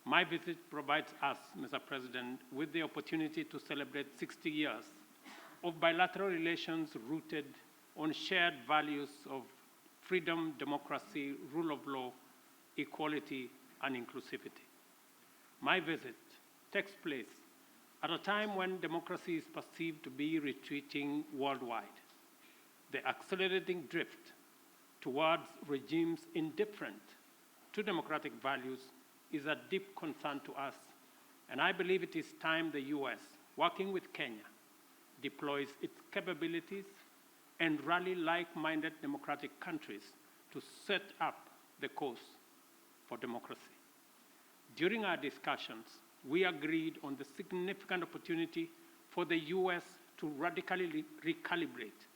My visit provides us, Mr. President, with the opportunity to celebrate 60 years of bilateral relations rooted on shared values of freedom, democracy, rule of law, equality, and inclusivity. My visit takes place at a time when democracy is perceived to be retreating worldwide. The accelerating drift towards regimes indifferent to democratic values is a deep concern to us, and I believe it is time the US, working with Kenya, deploys its capabilities and rally like-minded democratic countries to set up the course for democracy. During our discussions, we agreed on the significant opportunity for the US to radically recalibrate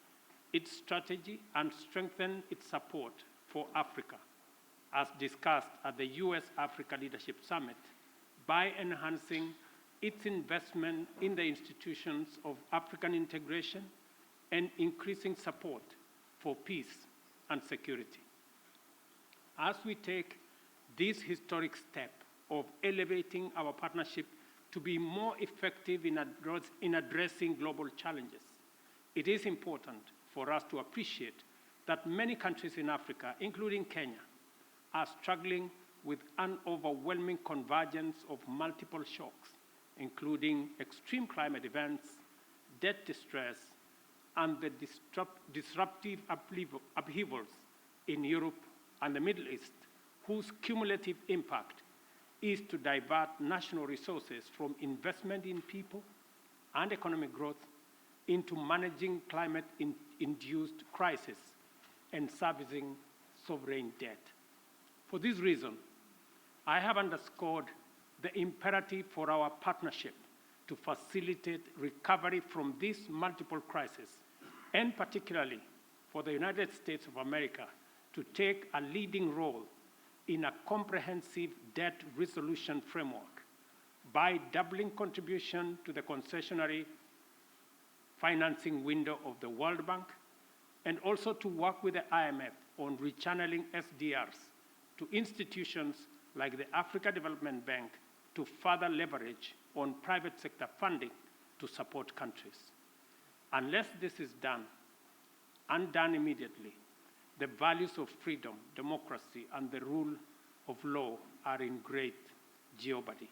its strategy and strengthen its support for Africa, as discussed at the US-Africa Leadership Summit, by enhancing its investment in the institutions of African integration and increasing support for peace and security. As we take this historic step of elevating our partnership to be more effective in addressing global challenges, it is important for us to appreciate that many countries in Africa, including Kenya, are struggling with an overwhelming convergence of multiple shocks, including extreme climate events, debt distress, and the disruptive upheavals in Europe and the Middle East, whose cumulative impact is to divert national resources from investment in people and economic growth into managing climate-induced crises and servicing sovereign debt. For this reason, I have underscored the imperative for our partnership to facilitate recovery from these multiple crises, and particularly for the United States of America to take a leading role in a comprehensive debt resolution framework by doubling contribution to the concessionary financing window of the World Bank, and also to work with the IMF on rechanneling SDRs to institutions like the Africa Development Bank to further leverage on private sector funding to support countries. Unless this is done, and done immediately, the values of freedom, democracy, and the rule of law are in great jeopardy.